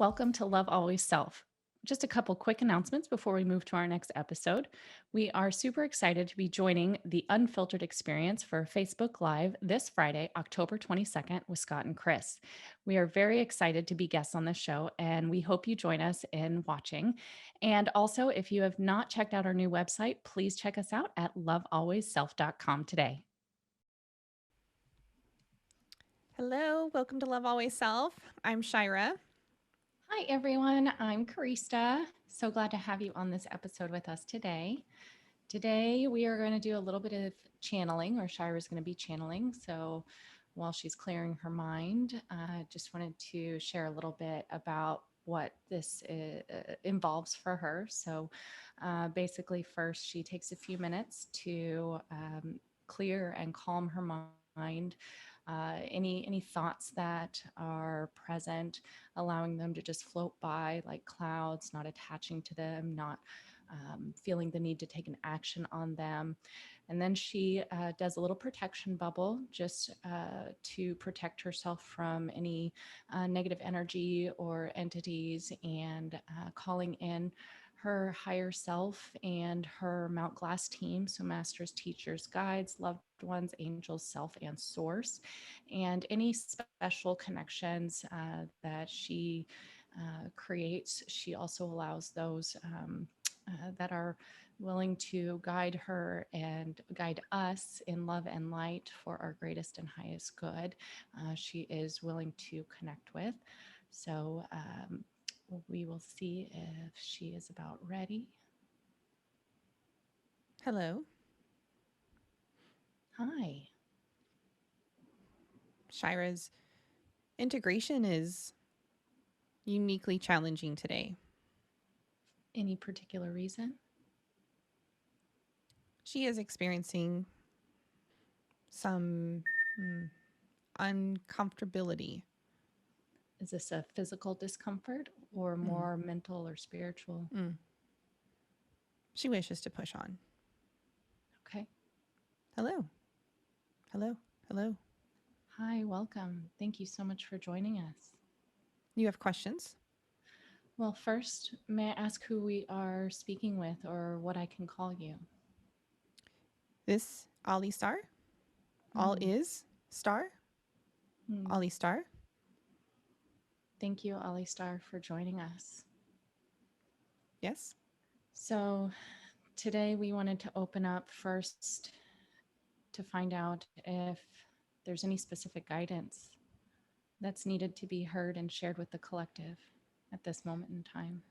Welcome to Love Always Self. Just a couple quick announcements before we move to our next episode. We are super excited to be joining the Unfiltered Experience for Facebook Live this Friday, October 22nd, with Scott and Chris. We are very excited to be guests on the show, and we hope you join us in watching. And also, if you have not checked out our new website, please check us out at lovealwaysself.com today. Hello, welcome to Love Always Self. I'm Shyra. Hi, everyone. I'm Karista. So glad to have you on this episode with us today. Today, we are going to do a little bit of channeling, or Shira's going to be channeling. So while she's clearing her mind, I just wanted to share a little bit about what this involves for her. So basically, first, she takes a few minutes to clear and calm her mind. Any thoughts that are present, allowing them to just float by like clouds, not attaching to them, not feeling the need to take an action on them. And then she does a little protection bubble just to protect herself from any negative energy or entities, and calling in her higher self and her Mount Glass team. So, masters, teachers, guides, loved ones, angels, self, and source. And any special connections that she creates, she also allows those that are willing to guide her and guide us in love and light for our greatest and highest good. She is willing to connect with. So we will see if she is about ready. Hello. Hi. Shyra's integration is uniquely challenging today. Any particular reason? She is experiencing some uncomfortability. Is this a physical discomfort or more mental or spiritual? She wishes to push on. Okay. Hello. Hello. Hello. Hi, welcome. Thank you so much for joining us. You have questions? Well, first, may I ask who we are speaking with or what I can call you? This Allistar? All is star? Allistar? Thank you, Allistar, for joining us. Yes. So, today we wanted to open up first to find out if there's any specific guidance that's needed to be heard and shared with the collective at this moment in time.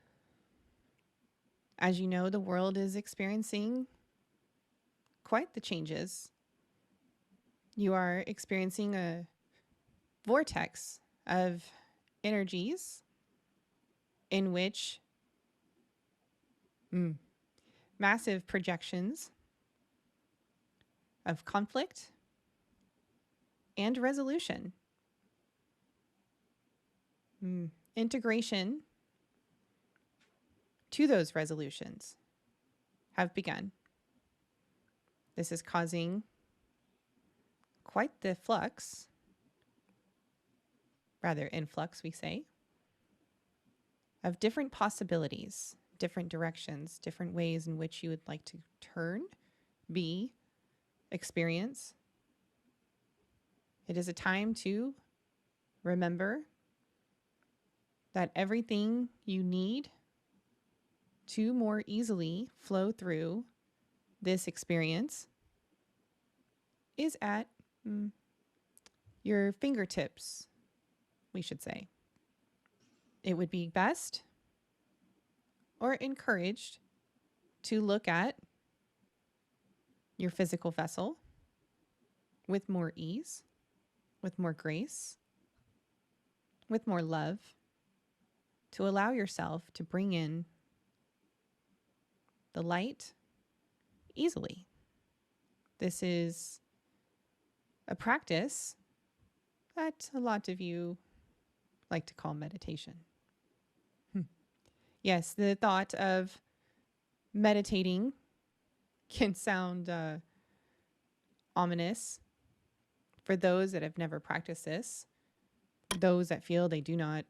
As you know, the world is experiencing quite the changes. You are experiencing a vortex of energies in which massive projections of conflict and resolution, integration to those resolutions have begun. This is causing quite the flux, rather influx, we say, of different possibilities, different directions, different ways in which you would like to turn, be, experience. It is a time to remember that everything you need to more easily flow through this experience is at your fingertips, we should say. It would be best or encouraged to look at your physical vessel with more ease, with more grace, with more love, to allow yourself to bring in the light easily. This is a practice that a lot of you like to call meditation. Yes, the thought of meditating can sound ominous for those that have never practiced this, those that feel they do not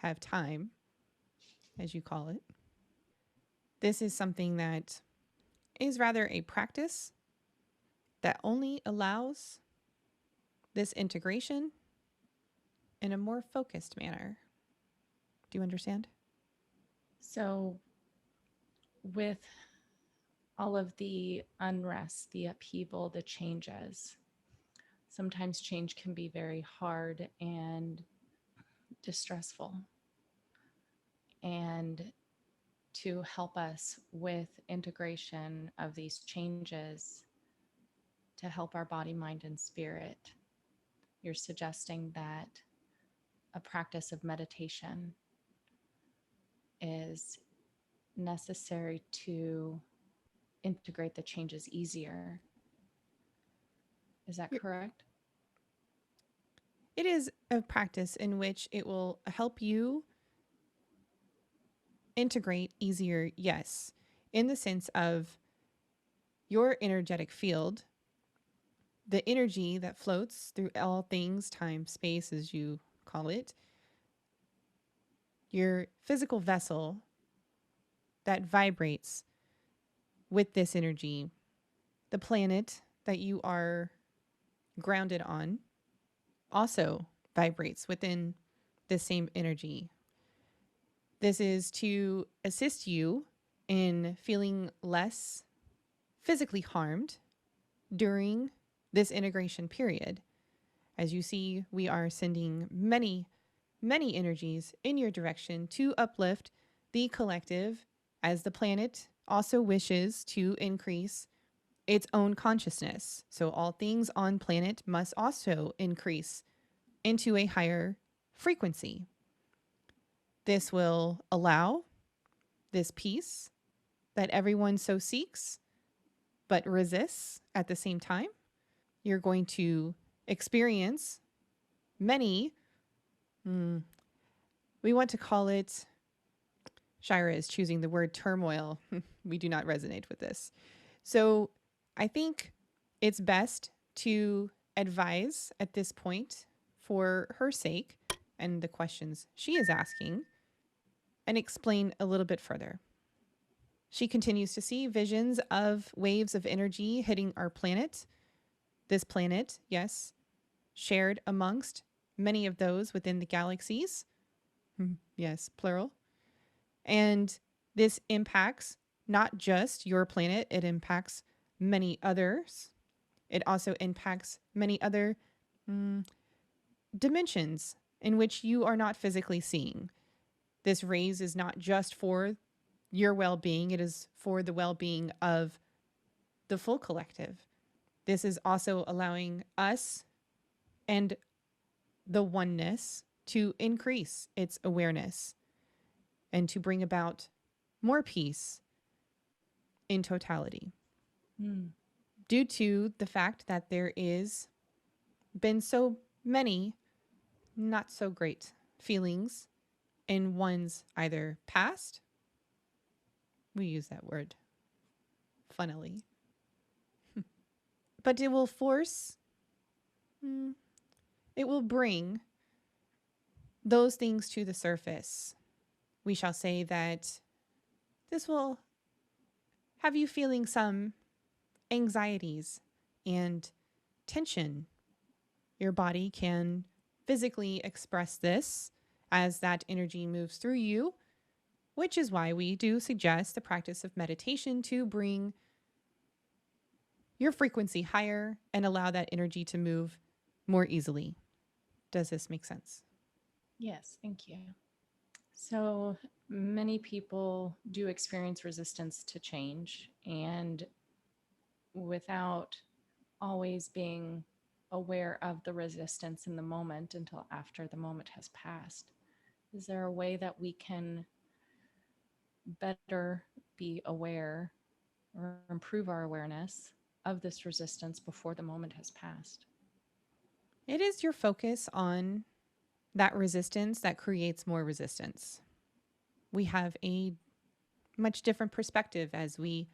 have time, as you call it. This is something that is rather a practice that only allows this integration in a more focused manner. Do you understand? So, with all of the unrest, the upheaval, the changes, sometimes change can be very hard and distressful. And to help us with integration of these changes, to help our body, mind, and spirit, you're suggesting that a practice of meditation is necessary to integrate the changes easier. Is that correct? It is a practice in which it will help you integrate easier, yes, in the sense of your energetic field, the energy that floats through all things, time, space, as you call it, your physical vessel that vibrates with this energy, the planet that you are grounded on also vibrates within the same energy. This is to assist you in feeling less physically harmed during this integration period. As you see, we are sending many, many energies in your direction to uplift the collective, as the planet also wishes to increase its own consciousness. So all things on planet must also increase into a higher frequency. This will allow this peace that everyone so seeks but resists at the same time. You're going to experience many, we want to call it, Shyra is choosing the word turmoil. We do not resonate with this. So I think it's best to advise at this point, for her sake and the questions she is asking, and explain a little bit further. She continues to see visions of waves of energy hitting our planet. This planet, yes, shared amongst many of those within the galaxies. Yes, plural. And this impacts not just your planet, it impacts many others. It also impacts many other dimensions in which you are not physically seeing. This raise is not just for your well-being, it is for the well-being of the full collective. This is also allowing us and the oneness to increase its awareness and to bring about more peace in totality. Due to the fact that there is been so many not so great feelings in one's either past, we use that word funnily, but it will force, it will bring those things to the surface. We shall say that this will have you feeling some anxieties and tension. Your body can physically express this as that energy moves through you, which is why we do suggest the practice of meditation to bring your frequency higher and allow that energy to move more easily. Does this make sense? Yes, thank you. So many people do experience resistance to change, and without always being aware of the resistance in the moment until after the moment has passed. Is there a way that we can better be aware or improve our awareness of this resistance before the moment has passed? It is your focus on that resistance that creates more resistance. We have a much different perspective as we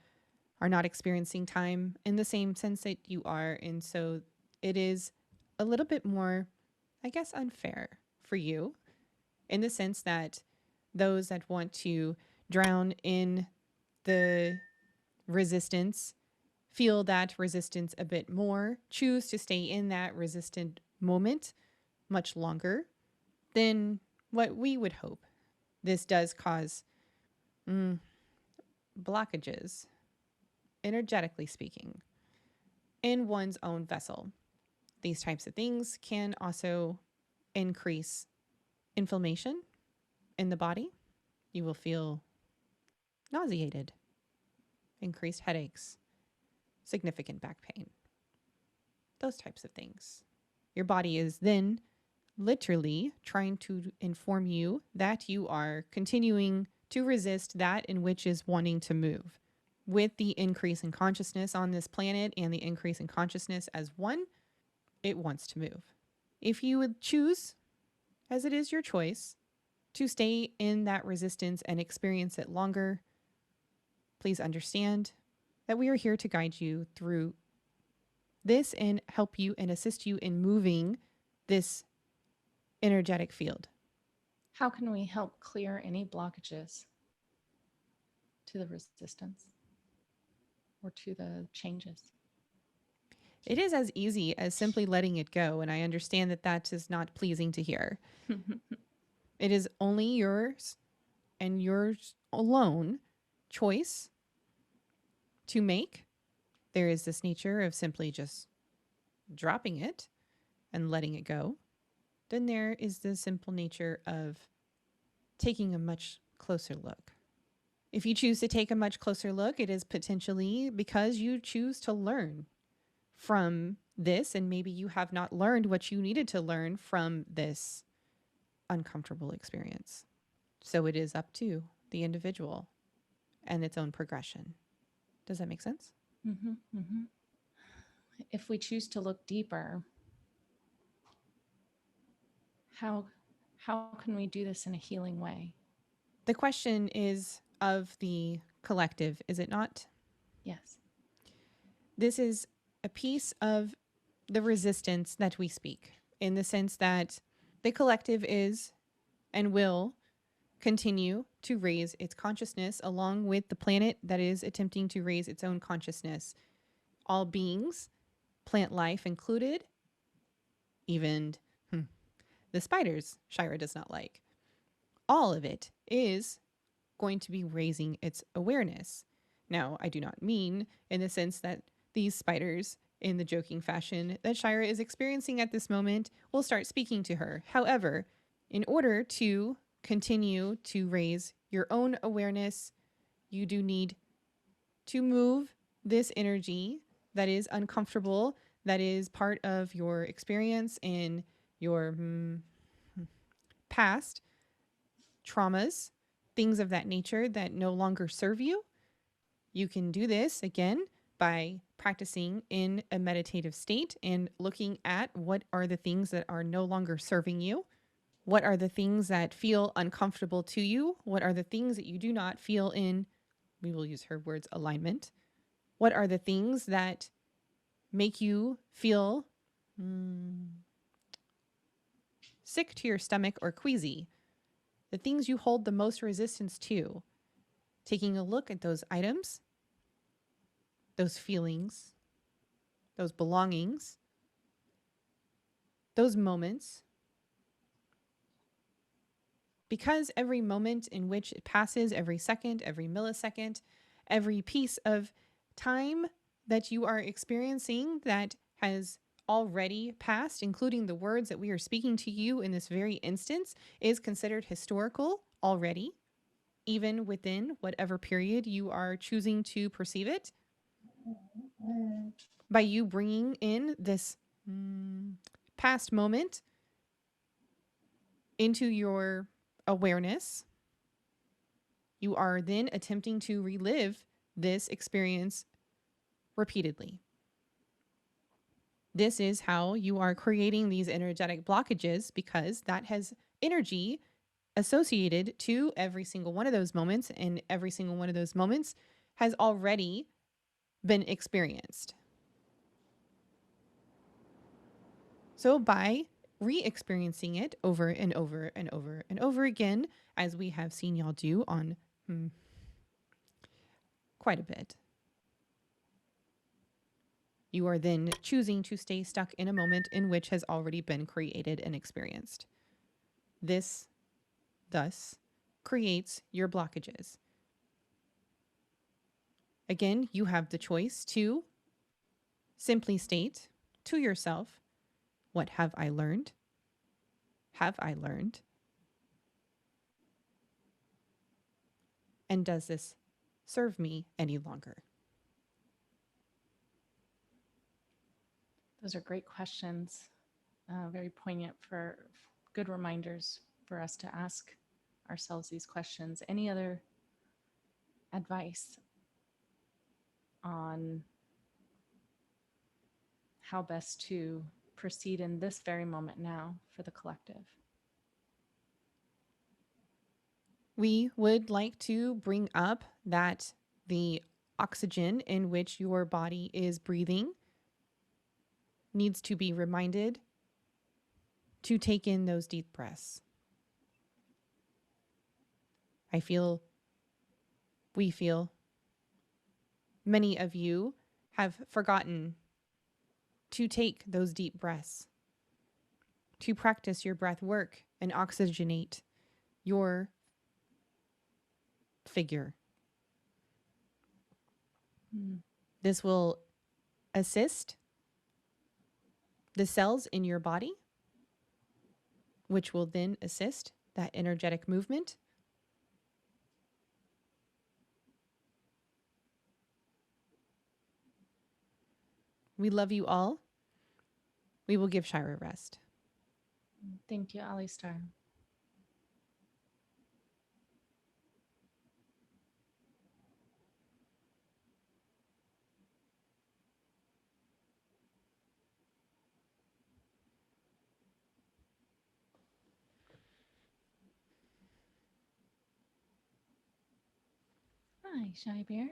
are not experiencing time in the same sense that you are. And so it is a little bit more, I guess, unfair for you in the sense that those that want to drown in the resistance, feel that resistance a bit more, choose to stay in that resistant moment much longer than what we would hope. This does cause blockages, energetically speaking, in one's own vessel. These types of things can also increase inflammation in the body. You will feel nauseated, increased headaches, significant back pain, those types of things. Your body is then literally trying to inform you that you are continuing to resist that in which is wanting to move. With the increase in consciousness on this planet and the increase in consciousness as one, it wants to move. If you would choose, as it is your choice, to stay in that resistance and experience it longer, please understand that we are here to guide you through this and help you and assist you in moving this energetic field. How can we help clear any blockages to the resistance or to the changes? It is as easy as simply letting it go, and I understand that that is not pleasing to hear. It is only yours and yours alone choice to make. There is this nature of simply just dropping it and letting it go. Then there is the simple nature of taking a much closer look. If you choose to take a much closer look, it is potentially because you choose to learn from this, and maybe you have not learned what you needed to learn from this uncomfortable experience. So it is up to the individual and its own progression. Does that make sense? Mm-hmm, mm-hmm. If we choose to look deeper, how can we do this in a healing way? The question is of the collective, is it not? Yes. This is a piece of the resistance that we speak, in the sense that the collective is and will continue to raise its consciousness along with the planet that is attempting to raise its own consciousness. All beings, plant life included, even the spiders Shyra does not like. All of it is going to be raising its awareness. Now, I do not mean in the sense that these spiders, in the joking fashion that Shyra is experiencing at this moment, will start speaking to her. However, in order to continue to raise your own awareness, you do need to move this energy that is uncomfortable, that is part of your experience in your past traumas, things of that nature that no longer serve you. You can do this again by practicing in a meditative state and looking at what are the things that are no longer serving you. What are the things that feel uncomfortable to you? What are the things that you do not feel in, we will use her words, alignment? What are the things that make you feel sick to your stomach or queasy? The things you hold the most resistance to. Taking a look at those items, those feelings, those belongings, those moments. Because every moment in which it passes, every second, every millisecond, every piece of time that you are experiencing that has already passed, including the words that we are speaking to you in this very instance, is considered historical already, even within whatever period you are choosing to perceive it. By you bringing in this past moment into your awareness, you are then attempting to relive this experience repeatedly. This is how you are creating these energetic blockages, because that has energy associated to every single one of those moments, and every single one of those moments has already been experienced. So by re-experiencing it over and over and over and over again, as we have seen y'all do on quite a bit. You are then choosing to stay stuck in a moment in which has already been created and experienced. This, thus, creates your blockages. Again, you have the choice to simply state to yourself, what have I learned? Have I learned? And does this serve me any longer? Those are great questions. Very poignant, for good reminders for us to ask ourselves these questions. Any other advice on how best to proceed in this very moment now for the collective? We would like to bring up that the oxygen in which your body is breathing needs to be reminded to take in those deep breaths. We feel, many of you have forgotten to take those deep breaths, to practice your breath work and oxygenate your figure. This will assist the cells in your body, which will then assist that energetic movement. We love you all. We will give Shyra rest. Thank you, Allistar. Hi, Shy Bear.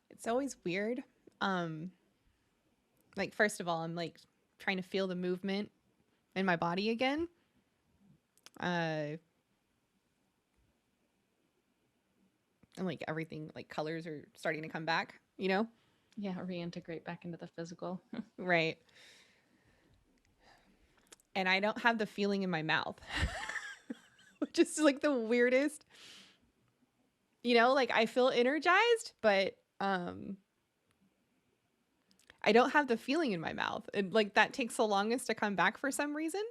It's always weird. Like, first of all, I'm like trying to feel the movement in my body again. And like everything, like colors are starting to come back, you know? Yeah, reintegrate back into the physical. Right. And I don't have the feeling in my mouth, which is like the weirdest. You know, like I feel energized, but I don't have the feeling in my mouth. And like that takes the longest to come back for some reason.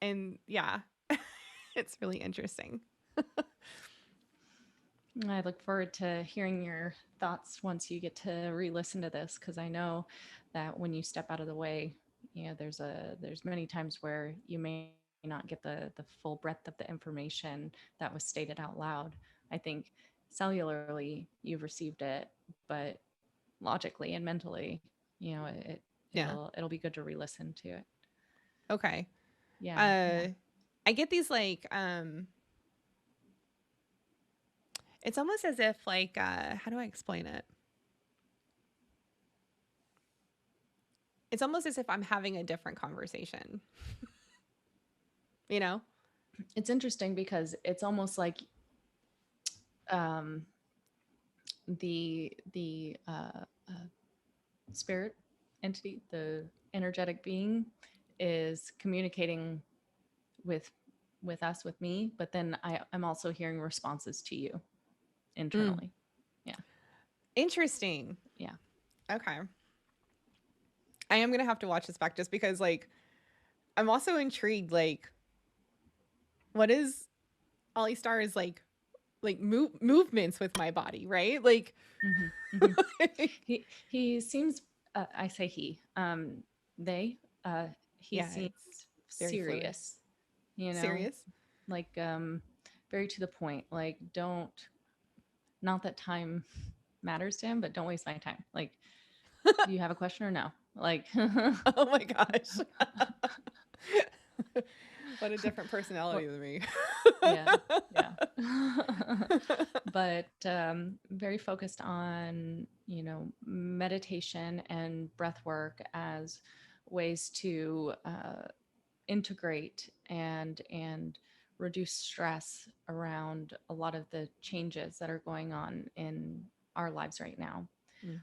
And yeah, it's really interesting. I look forward to hearing your thoughts once you get to re-listen to this, because I know that when you step out of the way, you know, there's many times where you may not get the full breadth of the information that was stated out loud. I think cellularly you've received it, but logically and mentally, you know, it'll be good to re-listen to it. Okay. Yeah. I get these like it's almost as if like how do I explain it? It's almost as if I'm having a different conversation. You know? It's interesting because it's almost like the spirit entity, the energetic being, is communicating with us, with me, but then I'm also hearing responses to you internally. Yeah. Interesting. Yeah. Okay. I am gonna have to watch this back just because like I'm also intrigued, like what is Allistar's like movements with my body, right? Like he seems I say he, they, he yeah, seems it's very serious, you know, serious. like very to the point, like not that time matters to him, but don't waste my time. Like, do you have a question or no? Like, Oh my gosh. What a different personality than me. yeah. But very focused on meditation and breath work as ways to integrate and reduce stress around a lot of the changes that are going on in our lives right now. Mm.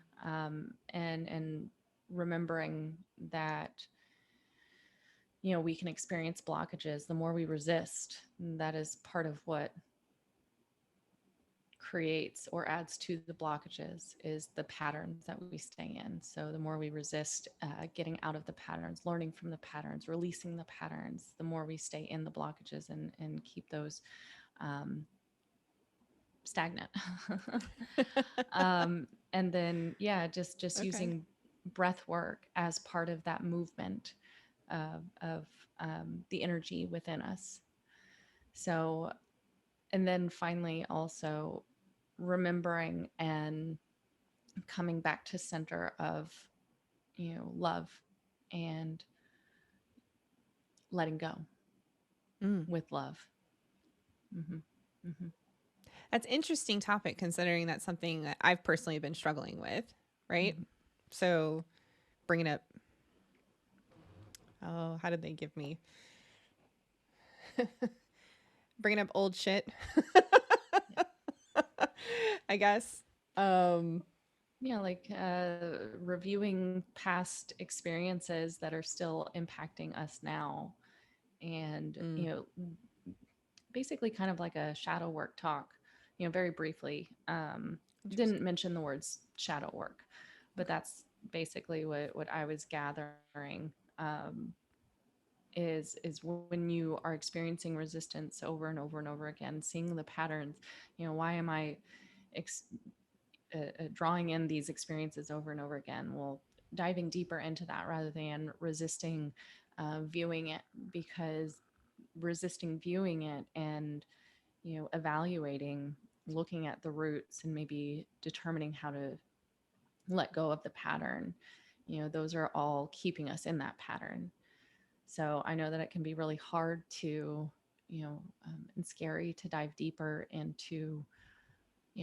And remembering that we can experience blockages. The more we resist, that is part of what creates or adds to the blockages is the patterns that we stay in. So the more we resist getting out of the patterns, learning from the patterns, releasing the patterns, the more we stay in the blockages and keep those um, stagnant. And then just Okay. using breath work as part of that movement of the energy within us. So, and then finally also remembering and coming back to center of love and letting go Mm. with love. Hmm. Hmm. That's interesting topic considering that's something that I've personally been struggling with, right? Hmm. So bringing up, oh, how did they give me? Bringing up old shit, Yeah. I guess. Um, Yeah, like reviewing past experiences that are still impacting us now, and mm, basically kind of like a shadow work talk. Very briefly. Didn't interesting. mention the words shadow work, but Okay. that's basically what I was gathering. Um, is when you are experiencing resistance over and over and over again, seeing the patterns. Why am I ex- drawing in these experiences over and over again? Well, diving deeper into that rather than resisting viewing it, because resisting viewing it and evaluating, looking at the roots and maybe determining how to let go of the pattern, those are all keeping us in that pattern. So I know that it can be really hard to, and scary to dive deeper into,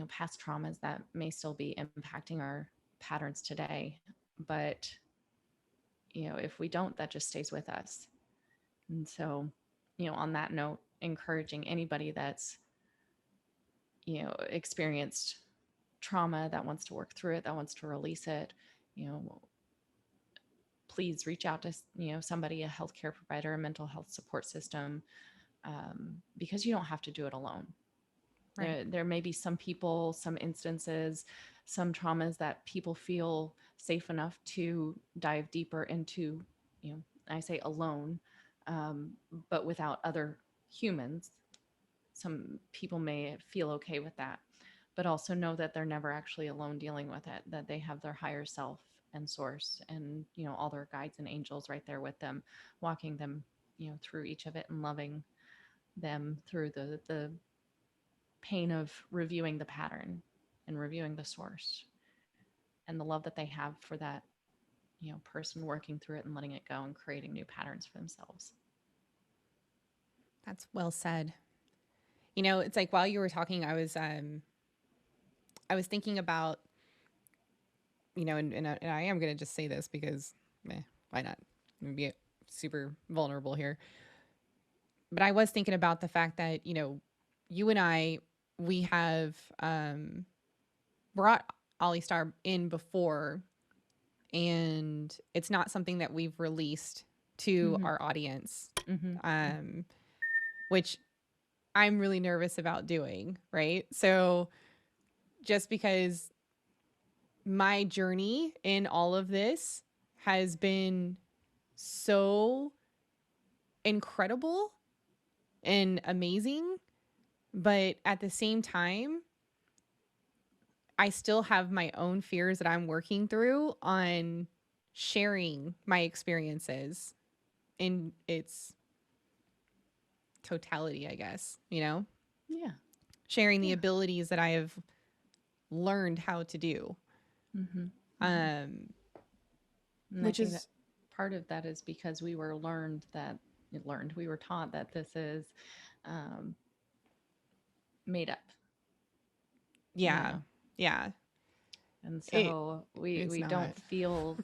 past traumas that may still be impacting our patterns today. But, if we don't, that just stays with us. And so, on that note, encouraging anybody that's, experienced trauma, that wants to work through it, that wants to release it, you know, please reach out to, somebody, a healthcare provider, a mental health support system, because you don't have to do it alone. Right. There may be some people, some instances, some traumas that people feel safe enough to dive deeper into, I say alone, um, but without other humans. Some people may feel okay with that, but also know that they're never actually alone dealing with it, that they have their higher self and source and, all their guides and angels right there with them, walking them, through each of it and loving them through the pain of reviewing the pattern and reviewing the source and the love that they have for that, person working through it and letting it go and creating new patterns for themselves. That's well said. You know, it's like while you were talking, I was thinking about, and I am gonna just say this because, why not? I'm gonna be super vulnerable here. But I was thinking about the fact that you and I, we have brought Allistar in before, and it's not something that we've released to Mm-hmm. our audience, Mm-hmm. um, which I'm really nervous about doing. Right, so just because my journey in all of this has been so incredible and amazing, but at the same time, I still have my own fears that I'm working through on sharing my experiences in its totality, I guess, Yeah. sharing the Yeah. abilities that I have learned how to do. Mm-hmm. Mm-hmm. Um, And I which think that is, part of that is because we were taught that this is um, made up, you yeah, know. yeah. And It so it's we not. don't feel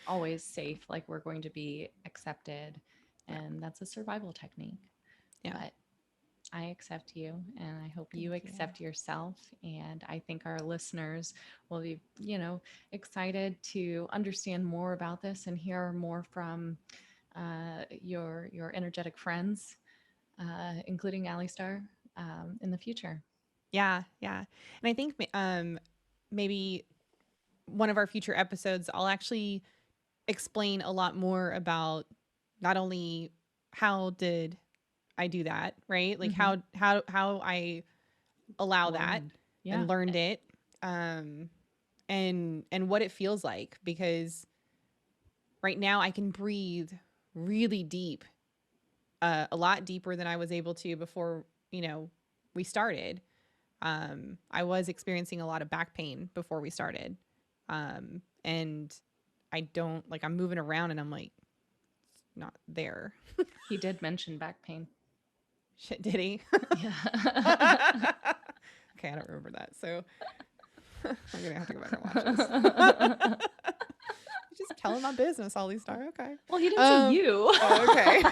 always safe, like we're going to be accepted. Yeah. And that's a survival technique. Yeah. But I accept you, and I hope you Thank you. accept yourself. And I think our listeners will be, excited to understand more about this and hear more from your energetic friends, including Allistar, in the future. Yeah, yeah. And I think maybe one of our future episodes, I'll actually explain a lot more about not only how did I do that, right? Like Mm-hmm. how I allow that Learned, and yeah. learned it, um, and what it feels like, because right now I can breathe really deep, a lot deeper than I was able to before, we started. I was experiencing a lot of back pain before we started. And I don't like, I'm moving around and I'm like, not there. He did mention back pain. Shit, did he? Yeah. Okay, I don't remember that. So I'm going to have to go back and watch this. Just telling my business, Allistar. Okay. Well, he didn't say you. Okay.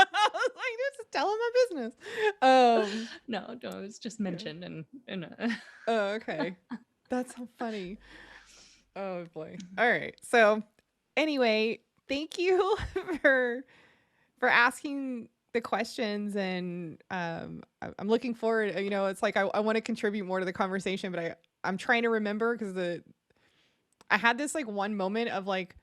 I was like, just telling my business. No, it was just mentioned Oh, okay. That's so funny. Oh boy. All right. So anyway, thank you for asking the questions, and I'm looking forward. It's like I want to contribute more to the conversation, but I'm trying to remember, because I had this like one moment of like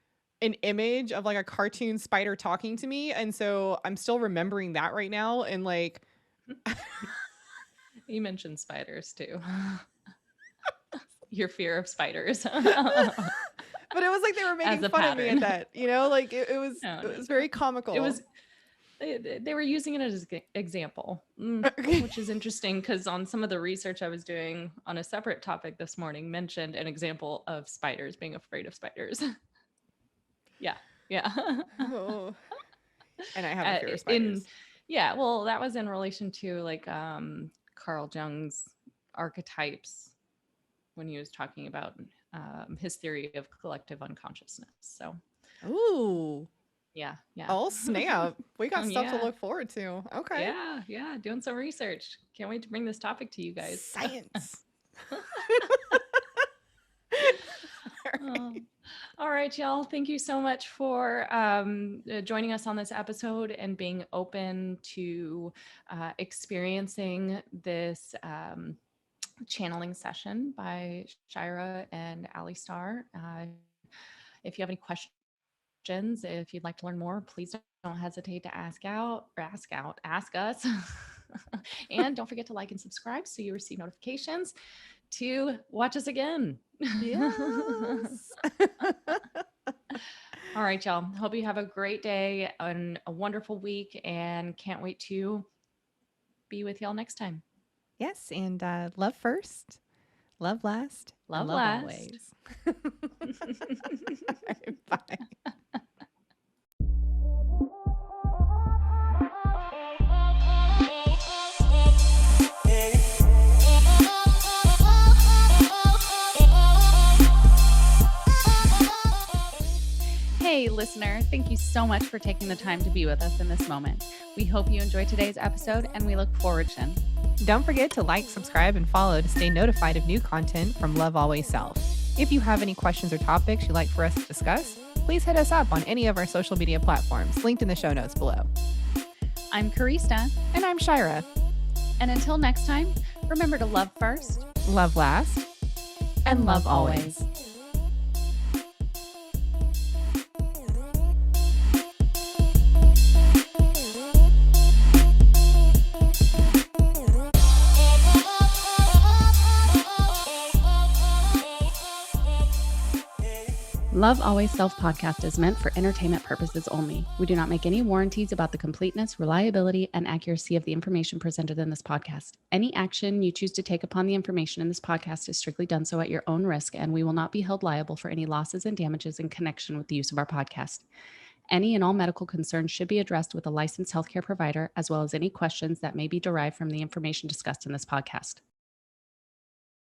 an image of like a cartoon spider talking to me, and so I'm still remembering that right now, and like You mentioned spiders too. Your fear of spiders. but it was like they were making As a fun of me at pattern. that, like it was No, it no, was no. very comical. It was they were using it as an example, which is interesting because on some of the research I was doing on a separate topic this morning mentioned an example of spiders being afraid of spiders. Yeah, yeah. Oh, and I have a fear of In spiders. yeah, well, that was in relation to like Carl Jung's archetypes when he was talking about his theory of collective unconsciousness. So Ooh. yeah, yeah. Oh snap. We got stuff to Yeah, look forward to. Okay. yeah, doing some research. Can't wait to bring this topic to you guys. Science. Oh. All right, y'all. Thank you so much for joining us on this episode and being open to experiencing this channeling session by Shyra and Allistar. If you have any questions, if you'd like to learn more, please don't hesitate to ask us. And don't forget to like and subscribe so you receive notifications to watch us again. Yes. All right, y'all. Hope you have a great day and a wonderful week, and can't wait to be with y'all next time. Yes, and love first, love last, and Love love last. always. Bye. Hey, listener, thank you so much for taking the time to be with us in this moment. We hope you enjoyed today's episode, and we look forward to it. Don't forget to like, subscribe, and follow to stay notified of new content from Love Always Self. If you have any questions or topics you'd like for us to discuss, please hit us up on any of our social media platforms linked in the show notes below. I'm Karista. And I'm Shyra. And until next time, remember to love first, Love last, and love always. Love Always Self podcast is meant for entertainment purposes only. We do not make any warranties about the completeness, reliability, and accuracy of the information presented in this podcast. Any action you choose to take upon the information in this podcast is strictly done so at your own risk, and we will not be held liable for any losses and damages in connection with the use of our podcast. Any and all medical concerns should be addressed with a licensed healthcare provider, as well as any questions that may be derived from the information discussed in this podcast.